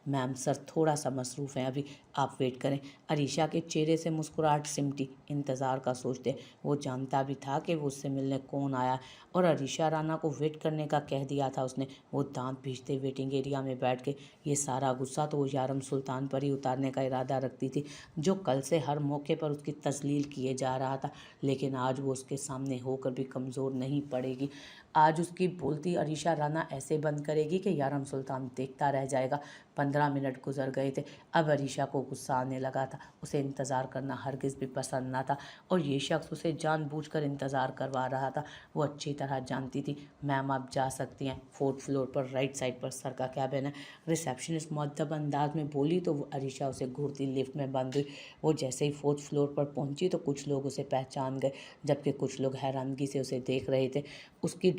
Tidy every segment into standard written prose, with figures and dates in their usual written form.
Ma'am sir थोड़ा सा मसरूफ़ हैं अभी, आप वेट करें। अरीशा के चेहरे से मुस्कुराहट सिमटी, इंतज़ार का सोचते। वो जानता भी था कि वो उससे मिलने कौन आया और अरीशा राना को वेट करने का कह दिया था उसने। वो दांत भींचते वेटिंग एरिया में बैठ के ये सारा गुस्सा तो वो यारम सुल्तान पर ही उतारने का इरादा रखती थी, जो कल से हर मौके पर उसकी तस्लील किए जा रहा था। लेकिन आज वो उसके सामने होकर भी कमज़ोर नहीं पड़ेगी। आज उसकी बोलती अरीशा राना ऐसे बंद करेगी कि यारम सुल्तान देखता रह जाएगा। 15 मिनट गुजर गए थे। अब अरीशा को गुस्सा आने लगा था। उसे इंतज़ार करना हरगिज़ भी पसंद ना था और ये शख्स उसे जानबूझकर इंतज़ार करवा रहा था। वो अच्छी तरह जानती थी। मैम आप जा सकती हैं, 4th फ्लोर पर राइट साइड पर सर का कैबिन है। रिसेप्शनिस्ट मुअद्दब अंदाज में बोली तो वो अरीशा उसे घूरती लिफ्ट में बंद हुई। वो जैसे ही 4th फ्लोर पर पहुंची तो कुछ लोग उसे पहचान गए, जबकि कुछ लोग हैरानगी से उसे देख रहे थे। उसकी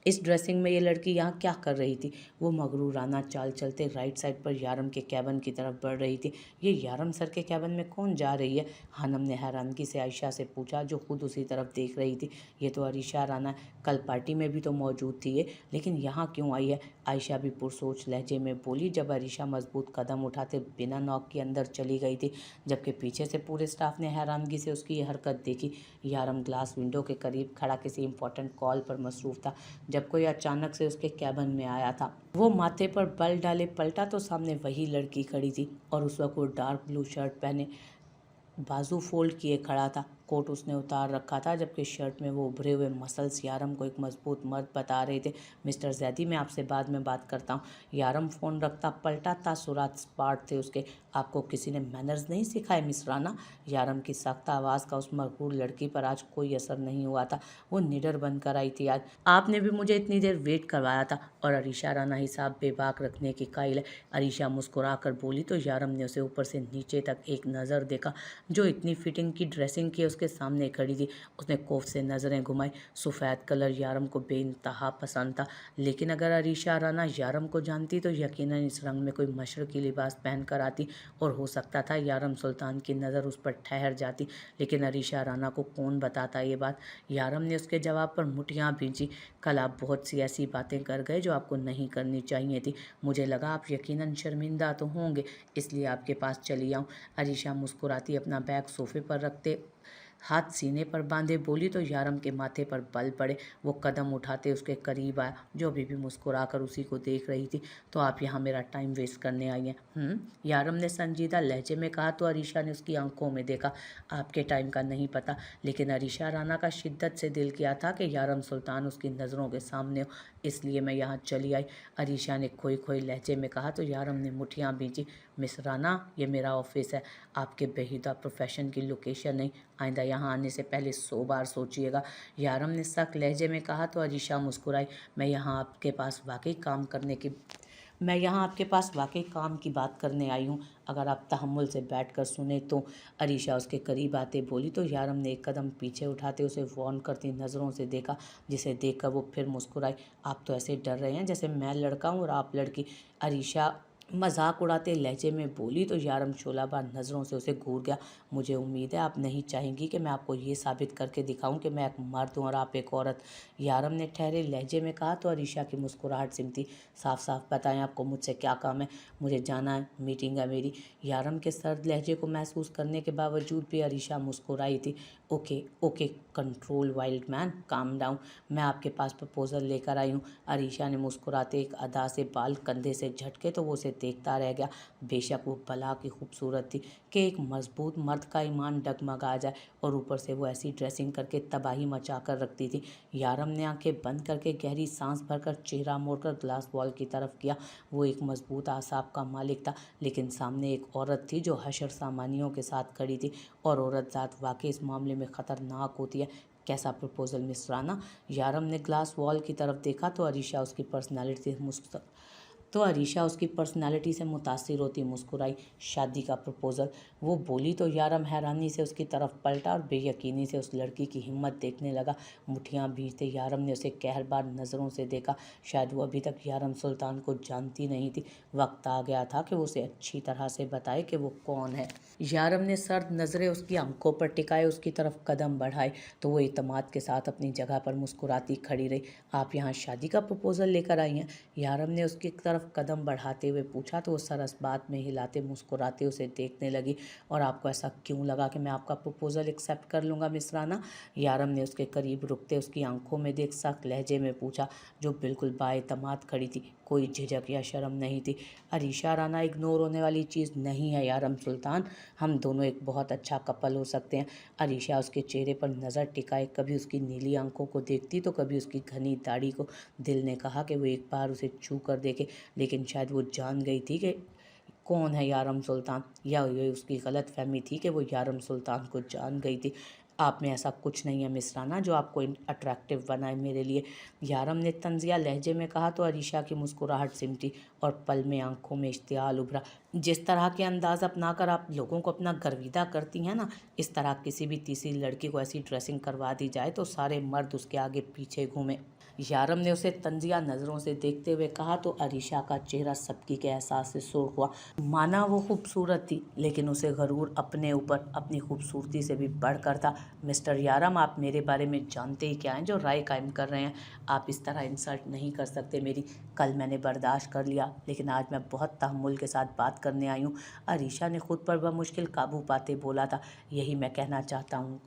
इस ड्रेसिंग में ये लड़की यहाँ क्या कर रही थी? वो मगरूराना चाल चलते राइट साइड पर यारम के कैबिन की तरफ बढ़ रही थी। ये यारम सर के कैबिन में कौन जा रही है? हानम ने हैरानगी से आयशा से पूछा, जो खुद उसी तरफ देख रही थी। ये तो अरीशा राना, कल पार्टी में भी तो मौजूद थी ये, लेकिन यहाँ क्यों आई है? आयशा भी पुरसोच लहजे में बोली, जब अरीशा मजबूत कदम उठाते बिना नॉक के अंदर चली गई थी, जबकि पीछे से पूरे स्टाफ ने हैरानगी से उसकी ये हरकत देखी। यारम ग्लास विंडो के करीब खड़ा किसी इंपॉर्टेंट कॉल पर मसरूफ था जब कोई अचानक से उसके कैबिन में आया था। वो माथे पर बल डाले पलटा तो सामने वही लड़की खड़ी थी और उस वक्त वो डार्क ब्लू शर्ट पहने बाजू फोल्ड किए खड़ा था। कोट उसने उतार रखा था, जबकि शर्ट में वो उभरे हुए मसल्स यारम को एक मजबूत मर्द बता रहे थे। मिस्टर जैदी, मैं आपसे बाद में बात करता हूँ। यारम फ़ोन रखता पलटा, तासुरात स्पार्ट थे उसके। आपको किसी ने मैनर्स नहीं सिखाए मिस राना? यारम की सख्त आवाज़ का उस मरहूर लड़की पर आज कोई असर नहीं हुआ था। वो निडर बनकर आई थी आज। आपने भी मुझे इतनी देर वेट करवाया था। और अरीशा राना हिसाब बेबाक रखने की कायल है। अरीशा मुस्कुरा कर बोली तो यारम ने उसे ऊपर से नीचे तक एक नज़र देखा। जो इतनी फिटिंग की ड्रेसिंग की उसके सामने खड़ी थी। उसने खौफ से नज़रें घुमाई। सफ़ेद कलर यारम को बेइंतहा पसंद था, लेकिन अगर अरीशा राना यारम को जानती तो यकीनन इस रंग में कोई मशरक़ी लिबास पहन कर आती और हो सकता था यारम सुल्तान की नज़र उस पर ठहर जाती। लेकिन अरीशा राना को कौन बताता ये बात? यारम ने उसके जवाब पर मुठियाँ भींची। कल आप बहुत सी ऐसी बातें कर गए जो आपको नहीं करनी चाहिए थी। मुझे लगा आप यकीनन शर्मिंदा तो होंगे, इसलिए आपके पास चली आऊँ। अरीशा मुस्कुराती अपना बैग सोफे पर रखते हाथ सीने पर बांधे बोली तो यारम के माथे पर बल पड़े। वो कदम उठाते उसके करीब आया, जो अभी भी मुस्कुराकर उसी को देख रही थी। तो आप यहाँ मेरा टाइम वेस्ट करने आई हैं? यारम ने संजीदा लहजे में कहा तो अरीशा ने उसकी आंखों में देखा। आपके टाइम का नहीं पता, लेकिन अरीशा राना का शिद्दत से दिल किया था कि यारम सुल्तान उसकी नज़रों के सामने हो, इसलिए मैं यहाँ चली आई। अरीशा ने खोई खोई लहजे में कहा तो यारम ने मुठियाँ भींची। मिस राना, ये मेरा ऑफिस है, आपके बेहुदा प्रोफेशन की लोकेशन नहीं। आइंदा यहाँ आने से पहले 100 बार सोचिएगा। यारम ने सख्त लहजे में कहा तो अरीशा मुस्कुराई। मैं यहाँ आपके पास वाकई काम की बात करने आई हूँ, अगर आप तहम्मुल से बैठकर सुने तो। अरीशा उसके करीब आते बोली तो यारम ने एक कदम पीछे उठाते उसे वार्न करती नज़रों से देखा, जिसे देखकर वो फिर मुस्कुराई। आप तो ऐसे डर रहे हैं जैसे मैं लड़का हूँ और आप लड़की। अरीशा मजाक उड़ाते लहजे में बोली तो यारम शोलाबार नज़रों से उसे घूर गया। मुझे उम्मीद है आप नहीं चाहेंगी कि मैं आपको ये साबित करके दिखाऊं कि मैं एक मर्द हूं और आप एक औरत। यारम ने ठहरे लहजे में कहा तो अरीशा की मुस्कुराहट सिमटी। साफ साफ बताएं आपको मुझसे क्या काम है? मुझे जाना है, मीटिंग है मेरी। यारम के सर्द लहजे को महसूस करने के बावजूद भी अरीशा मुस्कुराई थी। Okay okay, control wild man, calm down. मैं आपके पास प्रपोजल लेकर आई हूँ। अरीशा ने मुस्कुराते एक अदा से बाल कंधे से झटके तो वो उसे देखता रह गया। बेशक वो भला की खूबसूरत थी कि एक मजबूत मर्द का ईमान डगमगा जाए, और ऊपर से वो ऐसी ड्रेसिंग करके तबाही मचा कर रखती थी। यारम ने आंखें बंद करके गहरी सांस भरकर चेहरा मोड़कर ग्लास वॉल की तरफ किया। वो एक मजबूत आसाब का मालिक था, लेकिन सामने एक औरत थी जो हशर सामानियों के साथ खड़ी थी, और औरत ज़ात वाकई इस मामले में ख़तरनाक होती है। कैसा प्रपोजल मिस राना? यारम ने ग्लास वॉल की तरफ देखा तो अरीशा उसकी पर्सनालिटी से मुतासिर होती मुस्कुराई। शादी का प्रपोज़ल? वो बोली तो यारम हैरानी से उसकी तरफ पलटा और बेयकीनी से उस लड़की की हिम्मत देखने लगा। मुठियाँ भींचते यारम ने उसे कहरबार नज़रों से देखा। शायद वो अभी तक यारम सुल्तान को जानती नहीं थी। वक्त आ गया था कि वो उसे अच्छी तरह से बताए कि वो कौन है। यारम ने सर्द नज़रें उसकी आंखों पर टिकाए, उसकी तरफ कदम बढ़ाए तो वो इत्मीनान के साथ अपनी जगह पर मुस्कुराती खड़ी रही। आप यहाँ शादी का प्रपोज़ल लेकर आई हैं? यारम ने उसकी तरफ कदम बढ़ाते हुए पूछा तो वो सर इस बात में हिलाते मुस्कुराते उसे देखने लगी। और आपको ऐसा क्यों लगा कि मैं आपका प्रपोज़ल एक्सेप्ट कर लूँगा मिस राना? यारम ने उसके करीब रुकते उसकी आंखों में देख सख्त लहजे में पूछा, जो बिल्कुल बाएतमाद खड़ी थी, कोई झिझक या शर्म नहीं थी। अरीशा राना इग्नोर होने वाली चीज़ नहीं है यारम सुल्तान, हम दोनों एक बहुत अच्छा कपल हो सकते हैं। अरीशा उसके चेहरे पर नज़र टिकाए, कभी उसकी नीली आंखों को देखती तो कभी उसकी घनी दाढ़ी को। दिल ने कहा कि वो एक बार उसे छू कर देखे, लेकिन शायद वो जान गई थी कि कौन है यारम सुल्तान, या ये उसकी गलत फहमी थी कि वो यारम सुल्तान को जान गई थी। आप में ऐसा कुछ नहीं है मिस राना जो आपको अट्रैक्टिव बनाए मेरे लिए, यारम ने तंजिया लहजे में कहा तो अरीशा की मुस्कुराहट सिमटी और पल में आंखों में इश्तियाल उभरा। जिस तरह के अंदाज अपनाकर आप लोगों को अपना गर्विदा करती हैं ना, इस तरह किसी भी तीसरी लड़की को ऐसी ड्रेसिंग करवा दी जाए तो सारे मर्द उसके आगे पीछे घूमे। यारम ने उसे तंजिया नज़रों से देखते हुए कहा तो अरीशा का चेहरा सबकी के एहसास से सुर्ख हुआ। माना वो खूबसूरत थी, लेकिन उसे गरूर अपने ऊपर अपनी खूबसूरती से भी बढ़कर था। मिस्टर यारम, आप मेरे बारे में जानते ही क्या हैं जो राय कायम कर रहे हैं? आप इस तरह इंसल्ट नहीं कर सकते मेरी। कल मैंने बर्दाश्त कर लिया, लेकिन आज मैं बहुत तहम्मुल के साथ बात करने आई हूँ। अरीशा ने खुद पर बमुश्किल काबू पाते बोला था, यही मैं कहना चाहता हूँ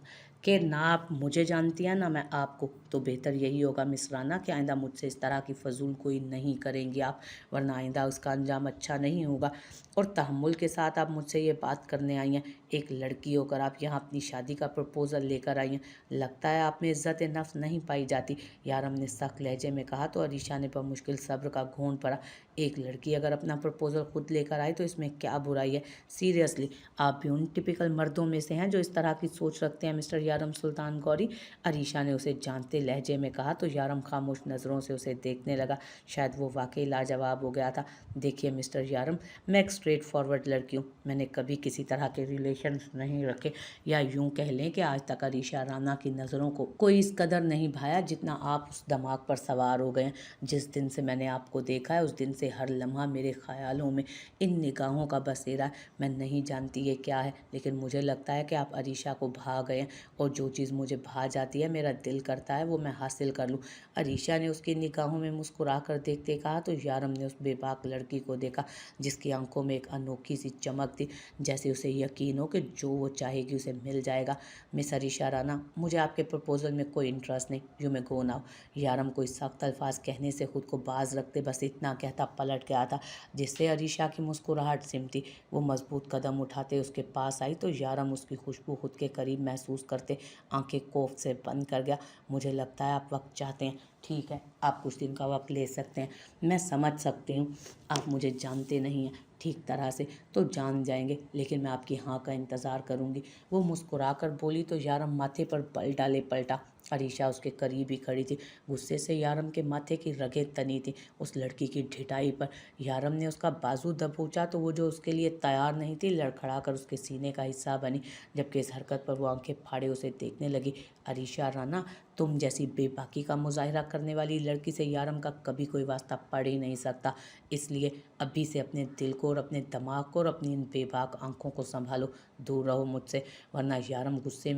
कि ना आप मुझे जानती हैं ना मैं आपको, तो बेहतर यही होगा मिस राना कि आइंदा मुझसे इस तरह की फजूल कोई नहीं करेंगी आप, वरना आइंदा उसका अंजाम अच्छा नहीं होगा। और तहम्मुल के साथ आप मुझसे ये बात करने आई हैं, एक लड़की होकर आप यहाँ अपनी शादी का प्रपोज़ल लेकर आई हैं, लगता है आप में इज़्ज़त नफ्स नहीं पाई जाती, यारम ने सख्त लहजे में कहा तो अरीशा ने बमुश्किल सब्र का घूंट पड़ा। एक लड़की अगर अपना प्रपोज़ल खुद लेकर आए तो इसमें क्या बुराई है? सीरियसली, आप भी उन टिपिकल मर्दों में से हैं जो इस तरह की सोच रखते हैं मिस्टर यारम सुल्तान गौरी? अरीशा ने उसे जानते लहजे में कहा तो यारम खामोश नज़रों से उसे देखने लगा। शायद वो वाकई लाजवाब हो गया था। देखिए मिस्टर यारम, मैं एक स्ट्रेट फॉरवर्ड लड़की हूँ, मैंने कभी किसी तरह के रिलेशन नहीं रखे, या यूँ कह लें कि आज तक अरीशा राना की नज़रों को कोई इस कदर नहीं भाया जितना आप उस दिमाग पर सवार हो गए हैं। जिस दिन से मैंने आपको देखा है उस दिन से हर लम्हा मेरे ख्यालों में इन निगाहों का बसेरा है। मैं नहीं जानती ये क्या है, लेकिन मुझे लगता है कि आप अरीशा को भा गए हैं, और जो चीज़ मुझे भा जाती है मेरा दिल करता है वो मैं हासिल कर लूँ। अरीशा ने उसकी निगाहों में मुस्कुरा कर देखते कहा तो यारम ने उस बेबाक लड़की को देखा जिसकी आंखों में एक अनोखी सी चमक थी, जैसे उसे यकीन हो कि जो वो चाहेगी उसे मिल जाएगा। मिस अरीशा राना, मुझे आपके प्रपोज़ल में कोई इंटरेस्ट नहीं, यू मैं गो नाउ। यारम कोई सख्त अल्फाज कहने से खुद को बाज रखते बस इतना कहता पलट गया था, जिससे अरीशा की मुस्कुराहट सिमटी। वो मजबूत कदम उठाते उसके पास आई तो यारम उसकी खुशबू खुद के करीब महसूस करते आंखें कोफ से बंद कर गया। मुझे लगता है आप वक्त चाहते हैं, ठीक है, आप कुछ दिन का वक्त ले सकते हैं। मैं समझ सकती हूँ आप मुझे जानते नहीं हैं ठीक तरह से, तो जान जाएंगे, लेकिन मैं आपकी हाँ का इंतज़ार करूँगी। वो मुस्कुराकर बोली तो यारम माथे पर बल डाले पलटा। अरीशा उसके करीब ही खड़ी थी, गुस्से से यारम के माथे की रगें तनी थी उस लड़की की ढिठाई पर। यारम ने उसका बाजू दबोचा तो वो जो उसके लिए तैयार नहीं थी लड़खड़ा कर उसके सीने का हिस्सा बनी, जबकि इस हरकत पर वो आंखें फाड़े उसे देखने लगी। अरीशा राना, तुम जैसी बेबाकी का मुजाहरा करने वाली लड़की से यारम का कभी कोई वास्ता पड़ ही नहीं सकता, इसलिए अभी से अपने दिल को और अपने दिमाग को और अपनी इन बेबाक आंखों को संभालो, दूर रहो मुझसे, वरना यारम गुस्से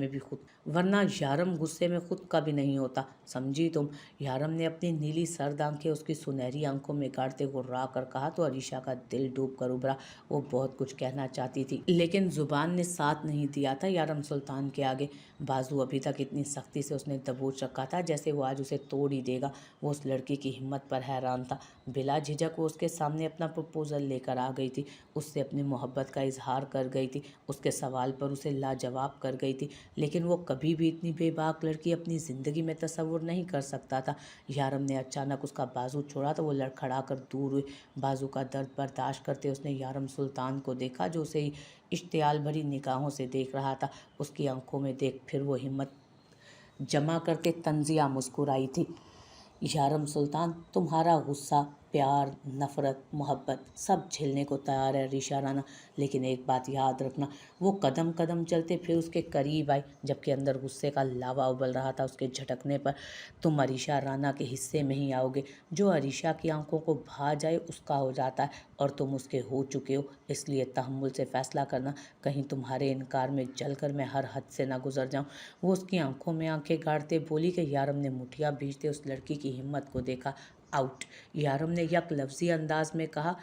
में खुद का भी नहीं होता, समझी तुम? यारम ने अपनी नीली सर्द आंखें उसकी सुनहरी आंखों में गाड़ते गुर्रा कर कहा तो अरीशा का दिल डूब कर उभरा। वो बहुत कुछ कहना चाहती थी, लेकिन जुबान ने साथ नहीं दिया था यारम सुल्तान के आगे। बाजू अभी तक इतनी सख्ती से उसने दबोच रखा था जैसे वो आज उसे तोड़ ही देगा। वो उस लड़की की हिम्मत पर हैरान था। बिला झिझक वो उसके सामने अपना प्रपोजल लेकर आ गई थी, उससे अपनी मोहब्बत का इजहार कर गई थी, उसके सवाल पर उसे लाजवाब कर गई थी, लेकिन वो कभी भी इतनी बेबाक लड़की अपनी ज़िंदगी में तसव्वुर नहीं कर सकता था। यारम ने अचानक उसका बाजू छोड़ा तो वो लड़खड़ा कर दूर हुई। बाजू का दर्द बर्दाश्त करते उसने यारम सुल्तान को देखा जो उसे इश्तियाल भरी निगाहों से देख रहा था। उसकी आंखों में देख फिर वो हिम्मत जमा करते तंजिया मुस्कुराई थी। यारम सुल्तान, तुम्हारा गुस्सा प्यार, नफ़रत, मोहब्बत सब झेलने को तैयार है अरीशा राना। लेकिन एक बात याद रखना, वो कदम कदम चलते फिर उसके करीब आई, जबकि अंदर गुस्से का लावा उबल रहा था उसके झटकने पर। तुम अरीशा राना के हिस्से में ही आओगे। जो अरीशा की आंखों को भा जाए उसका हो जाता है, और तुम उसके हो चुके हो। इसलिए तहम्मुल से फैसला करना, कहीं तुम्हारे इनकार में जलकर मैं हर हद से ना गुजर जाऊं। वो उसकी आंखों में आंखें गाड़ते बोली कि यारम ने मुठिया भीजते उस लड़की की हिम्मत को देखा। आउट। यारम ने यक लफ्जी अंदाज में कहा।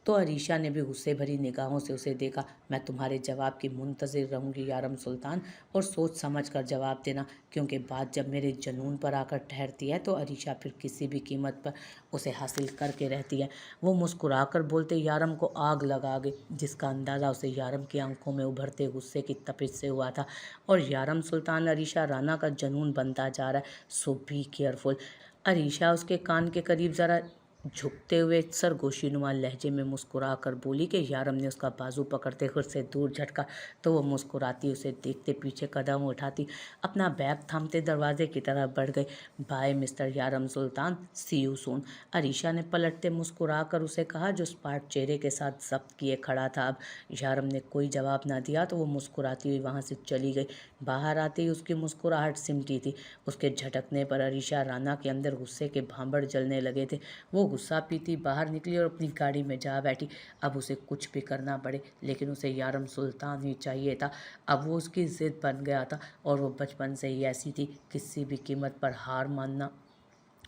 तो अरीशा ने भी गुस्से भरी निगाहों से उसे देखा। मैं तुम्हारे जवाब की मुंतज़िर रहूंगी यारम सुल्तान, और सोच समझ कर जवाब देना, क्योंकि बात जब मेरे जुनून पर आकर ठहरती है तो अरीशा फिर किसी भी कीमत पर उसे हासिल करके रहती है। वो मुस्कुराकर बोलते यारम को आग लगा गई, जिसका अंदाज़ा उसे यारम की आंखों में उभरते गुस्से की तपिश से हुआ था। और यारम सुल्तान अरीशा राना का जुनून बनता जा रहा है, सो बी केयरफुल। अरीशा उसके कान के करीब ज़रा झुकते हुए सरगोशीनुमा लहजे में मुस्कुरा कर बोली कि यारम ने उसका बाजू पकड़ते खुद से दूर झटका, तो वो मुस्कुराती उसे देखते पीछे कदम उठाती अपना बैग थामते दरवाजे की तरफ बढ़ गई। Bye mister Yaram Sultan, see you soon. Arisha ने पलटते मुस्कुरा कर उसे कहा, जो स्पाट चेहरे के साथ जब्त किए खड़ा था। अब यारम ने कोई जवाब ना दिया तो वो मुस्कुराती हुई वहाँ से चली गई। बाहर आते ही उसकी मुस्कुराहट सिमटी थी। उसके झटकने पर अरीशा राना के अंदर गुस्से के भांबड़ जलने लगे थे। वो गुस्सा पीती बाहर निकली और अपनी गाड़ी में जा बैठी। अब उसे कुछ भी करना पड़े, लेकिन उसे यारम सुल्तान ही चाहिए था। अब वो उसकी जिद बन गया था, और वो बचपन से ही ऐसी थी, किसी भी कीमत पर हार मानना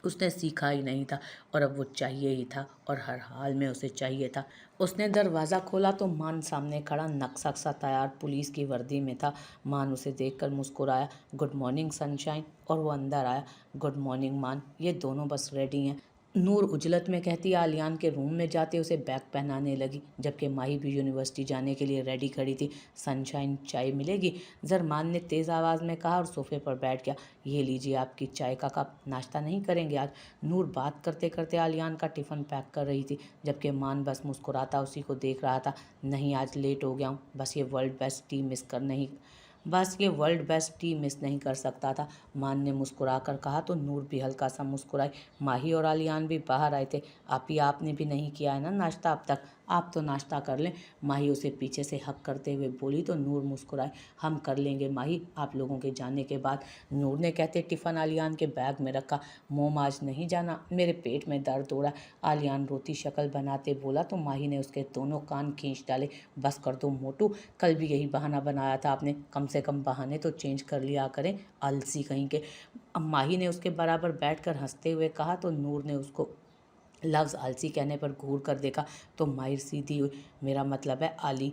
उसने सीखा ही नहीं था, और अब वो चाहिए ही था, और हर हाल में उसे चाहिए था। उसने दरवाज़ा खोला तो मान सामने खड़ा नक्शा सा तैयार पुलिस की वर्दी में था। मान उसे देखकर मुस्कुराया, गुड मॉर्निंग सनशाइन, और वो अंदर आया। गुड मॉर्निंग मान, ये दोनों बस रेडी हैं। नूर उजलत में कहती आलियान के रूम में जाते उसे बैग पहनाने लगी, जबकि माही भी यूनिवर्सिटी जाने के लिए रेडी खड़ी थी। सनशाइन, चाय मिलेगी? जरमान ने तेज़ आवाज़ में कहा और सोफे पर बैठ गया। ये लीजिए आपकी चाय का कप, नाश्ता नहीं करेंगे आज? नूर बात करते करते आलियान का टिफ़िन पैक कर रही थी, जबकि मान बस मुस्कुराता उसी को देख रहा था। नहीं, आज लेट हो गया हूँ, बस ये वर्ल्ड बेस्ट टी मिस नहीं कर सकता था। मान ने मुस्कुरा कर कहा तो नूर भी हल्का सा मुस्कुराई। माही और आलियान भी बाहर आए थे। आपने भी नहीं किया है ना नाश्ता अब तक? आप तो नाश्ता कर लें। माही उसे पीछे से हक करते हुए बोली तो नूर मुस्कुराई। हम कर लेंगे माही, आप लोगों के जाने के बाद। नूर ने कहते टिफ़िन आलियान के बैग में रखा। मोम आज नहीं जाना, मेरे पेट में दर्द हो रहा है। आलियान रोती शक्ल बनाते बोला तो माही ने उसके दोनों कान खींच डाले। बस कर दो मोटू, कल भी यही बहाना बनाया था आपने, कम से कम बहाने तो चेंज कर लिया करें, आलसी कहीं के। अब माही ने उसके बराबर बैठकर हंसते हुए कहा तो नूर ने उसको लफ्ज़ आलसी कहने पर घूर कर देखा तो माहिर सीधी हुई। मेरा मतलब है आली।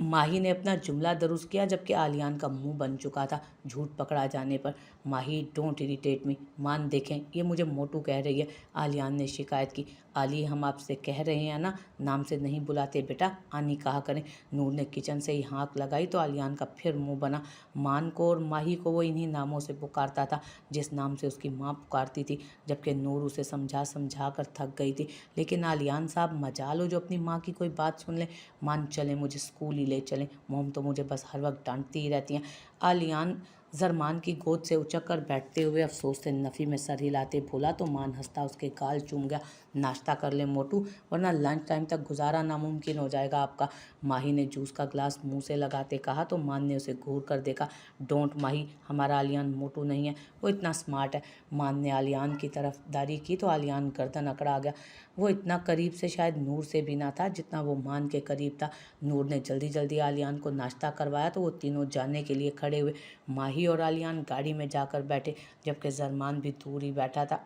माही ने अपना जुमला दुरुस्त किया, जबकि आलियान का मुंह बन चुका था झूठ पकड़ा जाने पर। माही, डोंट इरिटेट मी। मान देखें, ये मुझे मोटू कह रही है, आलियान ने शिकायत की। आली, हम आपसे कह रहे हैं ना, नाम से नहीं बुलाते बेटा, आनी कहा करें। नूर ने किचन से ही हाँक लगाई तो आलियान का फिर मुंह बना। मान को और माही को वो इन्हीं नामों से पुकारता था जिस नाम से उसकी माँ पुकारती थी, जबकि नूर उसे समझा समझा कर थक गई थी। लेकिन आलियान साहब, मजाल हो जो अपनी माँ की कोई बात सुन ले। मान चले, मुझे स्कूल ही ले चलें, मोम तो मुझे बस हर वक्त डांटती ही रहती हैं। आलियान जरमान की गोद से उचक कर बैठते हुए अफसोस से नफ़ी में सर हिलाते बोला तो मान हंसता उसके गाल चूम गया। नाश्ता कर ले मोटू, वरना लंच टाइम तक गुजारा नामुमकिन हो जाएगा आपका। माही ने जूस का ग्लास मुंह से लगाते कहा तो मान ने उसे घूर कर देखा। डोंट माही, हमारा आलियान मोटू नहीं है, वो इतना स्मार्ट है। मान ने आलियान की तरफदारी की तो आलियान गर्दन अकड़ा गया। वो इतना करीब से शायद नूर से भी ना था जितना वो मान के करीब था। नूर ने जल्दी जल्दी आलियान को नाश्ता करवाया तो वो तीनों जाने के लिए खड़े हुए। माही और आलियान गाड़ी में जाकर बैठे, जबकि जरमान भी दूर ही बैठा था,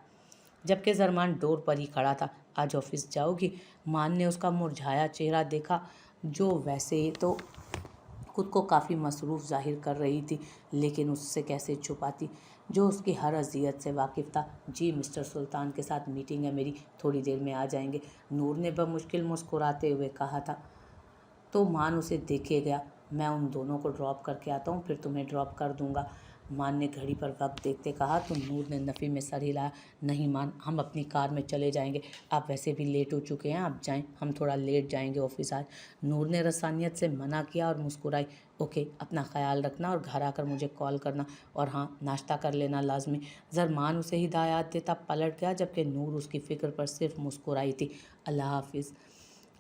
जबकि जरमान डोर पर ही खड़ा था। आज ऑफिस जाओगी? मान ने उसका मुरझाया चेहरा देखा, जो वैसे ही तो खुद को काफ़ी मसरूफ़ जाहिर कर रही थी, लेकिन उससे कैसे छुपाती, जो उसकी हर अजियत से वाकिफ़ था। जी मिस्टर सुल्तान के साथ मीटिंग है मेरी, थोड़ी देर में आ जाएंगे, नूर ने बमुश्किल मुस्कुराते हुए कहा था। तो मान उसे देखे गया। मैं उन दोनों को ड्रॉप करके आता हूँ, फिर तुम्हें ड्रॉप कर दूँगा। मान ने घड़ी पर वक्त देखते कहा तो नूर ने नफ़ी में सर हिलाया। नहीं मान, हम अपनी कार में चले जाएंगे, आप वैसे भी लेट हो चुके हैं, आप जाएं, हम थोड़ा लेट जाएंगे ऑफिस आज। नूर ने रसानियत से मना किया और मुस्कुराई। ओके, अपना ख्याल रखना और घर आकर मुझे कॉल करना, और हाँ, नाश्ता कर लेना लाजमी। जरमान उसे हिदायत देता पलट गया, जबकि नूर उसकी फ़िक्र पर सिर्फ मुस्कुराई थी। अल्लाह हाफिज़,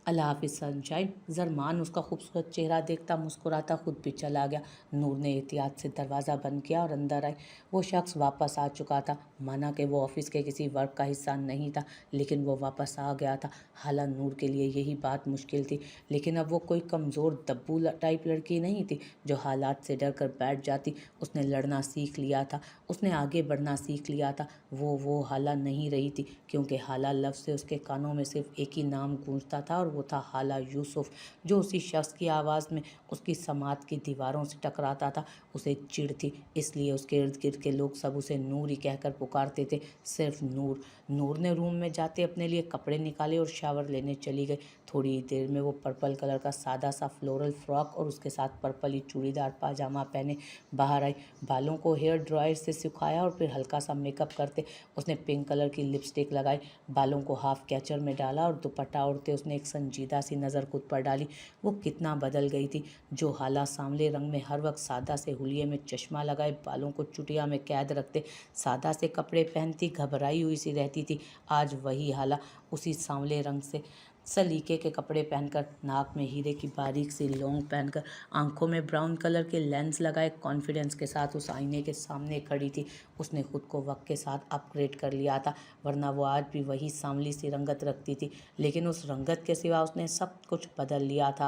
अल्लाह हाफिज़ सनशाइन। जरमान उसका खूबसूरत चेहरा देखता मुस्कुराता खुद भी चला गया। नूर ने एहतियात से दरवाज़ा बंद किया और अंदर आई। वो शख्स वापस आ चुका था। माना कि वो ऑफिस के किसी वर्क का हिस्सा नहीं था, लेकिन वो वापस आ गया था। हालांकि नूर के लिए यही बात मुश्किल थी, लेकिन अब वो कोई कमज़ोर दब्बू टाइप लड़की नहीं थी जो हालात से डर कर बैठ जाती। उसने लड़ना सीख लिया था, उसने आगे बढ़ना सीख लिया था। वो हाला नहीं रही थी, क्योंकि हाला लफ्ज़ से उसके कानों में सिर्फ एक ही नाम गूंजता था, और वो था हाला यूसुफ, जो उसी शख्स की आवाज़ में उसकी समात की दीवारों से टकराता था। उसे चिढ़ थी, इसलिए उसके इर्द गिर्द के लोग सब उसे नूर ही कहकर पुकारते थे, सिर्फ नूर। नूर ने रूम में जाते अपने लिए कपड़े निकाले और शावर लेने चली गई। थोड़ी ही देर में वो पर्पल कलर का सादा सा फ्लोरल फ्रॉक और उसके साथ पर्पल ही चूड़ीदार पाजामा पहने बाहर आई। बालों को हेयर ड्रायर से सुखाया और फिर हल्का सा मेकअप करते उसने पिंक कलर की लिपस्टिक लगाई, बालों को हाफ कैचर में डाला और दुपट्टा ओढ़ते उसने एक संजीदा सी नज़र खुद पर डाली। वो कितना बदल गई थी। जो हाला सांवले रंग में हर वक्त सादा से हुलिये में चश्मा लगाए, बालों को चुटिया में कैद रखते, सादा से कपड़े पहनती, घबराई हुई सी रहती थी, आज वही हाला उसी सांवले रंग से सलीके के कपड़े पहनकर, नाक में हीरे की बारीक सी लौंग पहनकर, आंखों में ब्राउन कलर के लेंस लगाए, कॉन्फिडेंस के साथ उस आईने के सामने खड़ी थी। उसने खुद को वक्त के साथ अपग्रेड कर लिया था, वरना वो आज भी वही सांवली सी रंगत रखती थी, लेकिन उस रंगत के सिवा उसने सब कुछ बदल लिया था।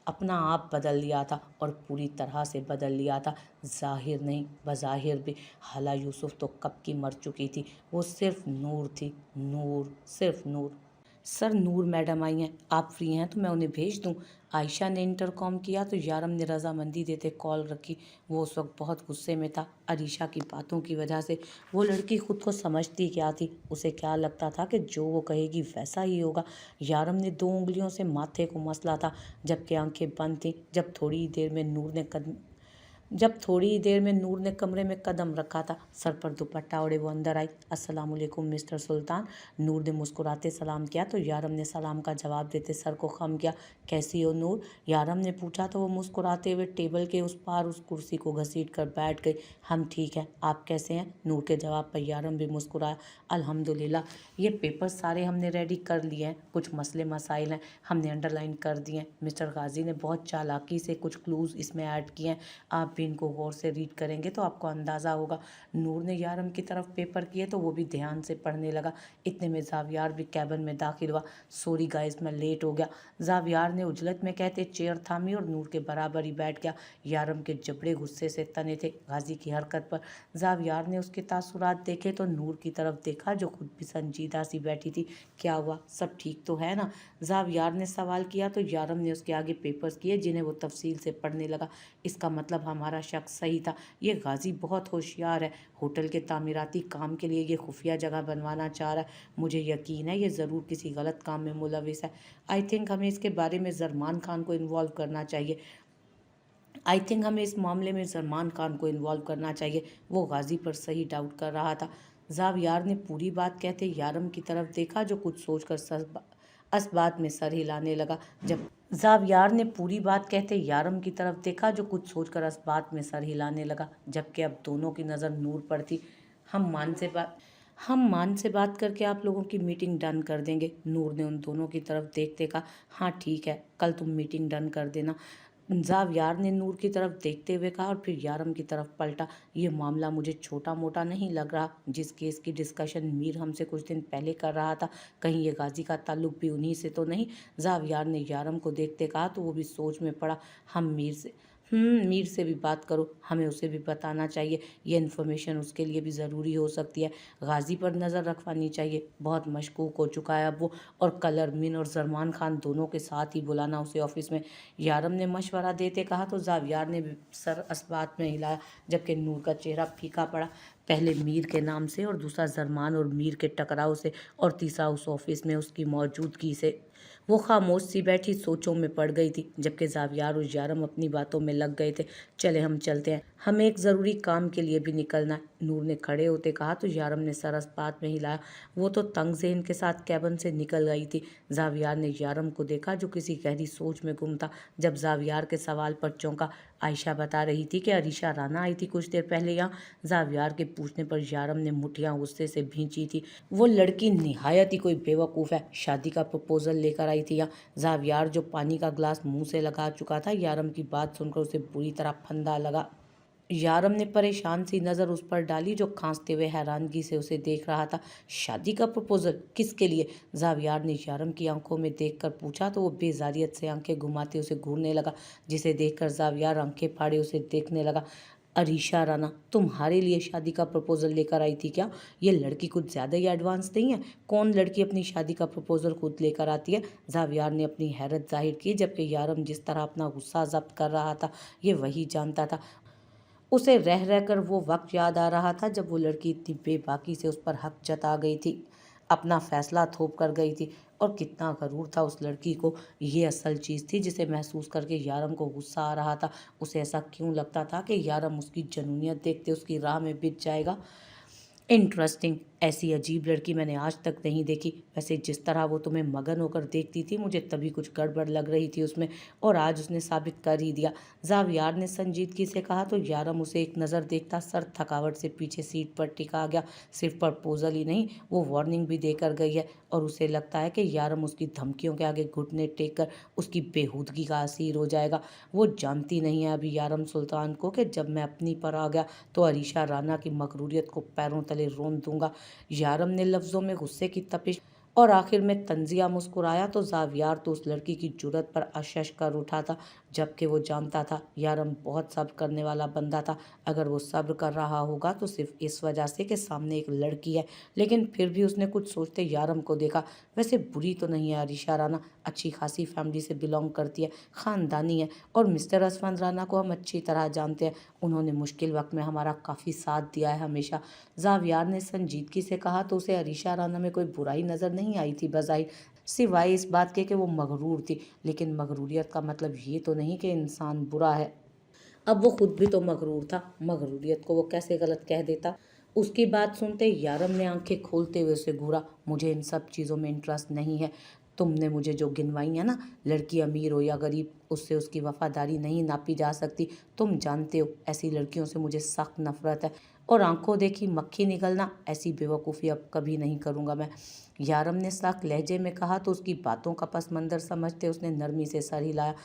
अपना आप बदल लिया था, और पूरी तरह से बदल लिया था। ज़ाहिर नहीं, बज़ाहिर भी। हाला यूसुफ तो कब की मर चुकी थी। वो सिर्फ नूर थी, नूर, सिर्फ नूर। सर, नूर मैडम आई हैं, आप फ्री हैं तो मैं उन्हें भेज दूं? आयशा ने इंटरकॉम किया तो यारम ने रजामंदी देते कॉल रखी। वो उस वक्त बहुत गुस्से में था, अरीशा की बातों की वजह से। वो लड़की खुद को समझती क्या थी? उसे क्या लगता था कि जो वो कहेगी वैसा ही होगा? यारम ने 2 उंगलियों से माथे को मसला था, जबकि आंखें बंद थीं। जब थोड़ी ही देर में नूर ने कमरे में कदम रखा था, सर पर दुपट्टा ओढ़े वो अंदर आई। अस्सलाम वालेकुम मिस्टर सुल्तान। नूर ने मुस्कुराते सलाम किया तो यारम ने सलाम का जवाब देते सर को खम किया। कैसी हो नूर? यारम ने पूछा तो वो मुस्कुराते हुए टेबल के उस पार उस कुर्सी को घसीट कर बैठ गई। हम ठीक हैं, आप कैसे हैं? नूर के जवाब पर यारम भी मुस्कुराया। अल्हम्दुलिल्लाह, ये पेपर सारे हमने रेडी कर लिए हैं, कुछ मसले मसाइल हैं, हमने अंडरलाइन कर दिए हैं। मिस्टर गाजी ने बहुत चालाकी से कुछ क्लूज़ इसमें ऐड किए हैं, आप भी इनको गौर से रीड करेंगे तो आपको अंदाज़ा होगा। नूर ने यारम की तरफ पेपर किए तो वो भी ध्यान से पढ़ने लगा। इतने में जावियार भी कैबिन में दाखिल हुआ। सॉरी गाइस, मैं लेट हो गया, जावियार ने उजलत में कहते चेयर थामी और नूर के बराबर ही बैठ गया। यारम के जबड़े गुस्से से तने थे गाजी की हरकत पर। जावियार ने उसके तासुरात देखे तो नूर की तरफ देखा, जो खुद भी संजीदा सी बैठी थी। क्या हुआ, सब ठीक तो है ना? जावियार ने सवाल किया तो यारम ने उसके आगे पेपर्स किए, जिन्हें वो तफसील से पढ़ने लगा। इसका मतलब हमारा शख्स सही था, ये गाजी बहुत होशियार है, होटल के तामीराती काम के लिए ये खुफिया जगह बनवाना चाह रहा है। मुझे यकीन है ये ज़रूर किसी गलत काम में मुलविस है। आई थिंक हमें इसके बारे में जरमान खान को इन्वॉल्व करना चाहिए। हमें इस मामले में जरमान खान को इन्वॉल्व करना चाहिए। वो गाजी पर सही डाउट कर रहा था। जावियार ने पूरी बात कहते यारम की तरफ देखा, जो कुछ सोचकर असबात में सर हिलाने लगा। जब जावियार ने पूरी बात कहते यारम की तरफ देखा, जो कुछ सोचकर असबात में सर हिलाने लगा, जबकि अब दोनों की नज़र नूर पर थी। हम मान से बात करके आप लोगों की मीटिंग डन कर देंगे। नूर ने उन दोनों की तरफ देखते कहा, हाँ ठीक है, कल तुम मीटिंग डन कर देना। जावियार ने नूर की तरफ देखते हुए कहा और फिर यारम की तरफ पलटा। ये मामला मुझे छोटा मोटा नहीं लग रहा। जिस केस की डिस्कशन मीर हमसे कुछ दिन पहले कर रहा था, कहीं ये गाजी का ताल्लुक भी उन्हीं से तो नहीं? जावियार ने यारम को देखते कहा तो वो भी सोच में पड़ा। हम मीर से भी बात करो, हमें उसे भी बताना चाहिए, ये इन्फॉर्मेशन उसके लिए भी ज़रूरी हो सकती है। गाजी पर नज़र रखवानी चाहिए, बहुत मशकूक हो चुका है अब वो, और कल अरमीन और जरमान खान दोनों के साथ ही बुलाना उसे ऑफिस में। यारम ने मशवरा देते कहा तो जावियार ने भी सर असबात में हिलाया, जबकि नूर का चेहरा फीका पड़ा। पहले मीर के नाम से, और दूसरा जरमान और मीर के टकराव से, और तीसरा उस ऑफिस में उसकी वो खामोश सी बैठी सोचों में पड़ गई थी, जबकि ज़ावियार और यारम अपनी बातों में लग गए थे। चले हम चलते हैं, हमें एक ज़रूरी काम के लिए भी निकलना है, नूर ने खड़े होते कहा तो यारम ने सर अस्पात में हिलाया। वो तो तंग ज़हन के साथ कैबिन से निकल गई थी। ज़ावियार ने यारम को देखा जो किसी गहरी सोच में गुम था। जब ज़ावियार के सवाल पर चौंका। आयशा बता रही थी कि अरीशा राना आई थी कुछ देर पहले यहाँ। ज़ावियार के पूछने पर यारम ने मुठियाँ गुस्से से भींची थी। वो लड़की निहायत ही कोई बेवकूफ़ है, शादी का प्रपोजल लेकर आई थी यहाँ। ज़ावियार जो पानी का ग्लास मुंह से लगा चुका था, यारम की बात सुनकर उसे बुरी तरह फंदा लगा। यारम ने परेशान सी नज़र उस पर डाली जो खांसते हुए हैरानगी से उसे देख रहा था। शादी का प्रपोजल किसके लिए? ज़ावियार ने यारम की आंखों में देखकर पूछा तो वो बेजारियत से आंखें घुमाते उसे घूरने लगा, जिसे देखकर ज़ावियार आंखें फाड़े उसे देखने लगा। अरीशा राना तुम्हारे लिए शादी का प्रपोजल लेकर आई थी क्या? ये लड़की कुछ ज़्यादा ही एडवांस नहीं है? कौन लड़की अपनी शादी का प्रपोजल खुद लेकर आती है? ज़ावियार ने अपनी हैरत जाहिर की, जबकि यारम जिस तरह अपना गुस्सा जब्त कर रहा था ये वही जानता था। उसे रह रहकर वो वक्त याद आ रहा था जब वो लड़की इतनी बेबाकी से उस पर हक जता गई थी, अपना फैसला थोप कर गई थी। और कितना गरूर था उस लड़की को, ये असल चीज़ थी जिसे महसूस करके यारम को गुस्सा आ रहा था। उसे ऐसा क्यों लगता था कि यारम उसकी जनूनियत देखते उसकी राह में बिछ जाएगा। इंटरेस्टिंग, ऐसी अजीब लड़की मैंने आज तक नहीं देखी। वैसे जिस तरह वो तुम्हें मगन होकर देखती थी मुझे तभी कुछ गड़बड़ लग रही थी उसमें, और आज उसने साबित कर ही दिया। ज़ावियार ने संजीदगी से कहा तो यारम उसे एक नज़र देखता सर थकावट से पीछे सीट पर टिका गया। सिर्फ प्रपोजल ही नहीं, वो वार्निंग भी देकर गई है, और उसे लगता है कि यारम उसकी धमकियों के आगे घुटने टेक कर उसकी बेहूदगी का असीर हो जाएगा। वो जानती नहीं है अभी यारम सुल्तान को कि जब मैं अपनी पर आ गया तो अरीशा राना की मगरूरियत को पैरों तले रोन दूंगा। यारम ने लफ्ज़ों में गुस्से की तपिश और आखिर में तंजिया मुस्कुराया तो ज़ावियार तो उस लड़की की जुर्रत पर अशश कर उठा था, जबकि वो जानता था यारम बहुत सब्र करने वाला बंदा था। अगर वो सब्र कर रहा होगा तो सिर्फ इस वजह से कि सामने एक लड़की है। लेकिन फिर भी उसने कुछ सोचते यारम को देखा। वैसे बुरी तो नहीं है अरीशा राना, अच्छी खासी फैमिली से बिलोंग करती है, ख़ानदानी है, और मिस्टर असफंद राना को हम अच्छी तरह जानते हैं। उन्होंने मुश्किल वक्त में हमारा काफ़ी साथ दिया है हमेशा। ज़ावियार ने संजीदगी से कहा तो उसे अरीशा राना में कोई बुराई नज़र नहीं आई थी बज़ाहिर, सिवाय इस बात के कि वो मगरूर थी। लेकिन मगरूरियत का मतलब ये तो नहीं कि इंसान बुरा है। अब वो खुद भी तो मगरूर था, मगरूरियत को वो कैसे गलत कह देता? उसकी बात सुनते यारम ने आंखें खोलते हुए उसे घूरा। मुझे इन सब चीज़ों में इंटरेस्ट नहीं है। तुमने मुझे जो गिनवाई है ना, लड़की अमीर हो या गरीब, उससे उसकी वफादारी नहीं नापी जा सकती। तुम जानते हो ऐसी लड़कियों से मुझे सख्त नफरत है, और आंखों देखी मक्खी निकलना, ऐसी बेवकूफ़ी अब कभी नहीं करूँगा मैं। यारम ने सख्त लहजे में कहा तो उसकी बातों का पस मंज़र समझते उसने नरमी से सर हिलाया।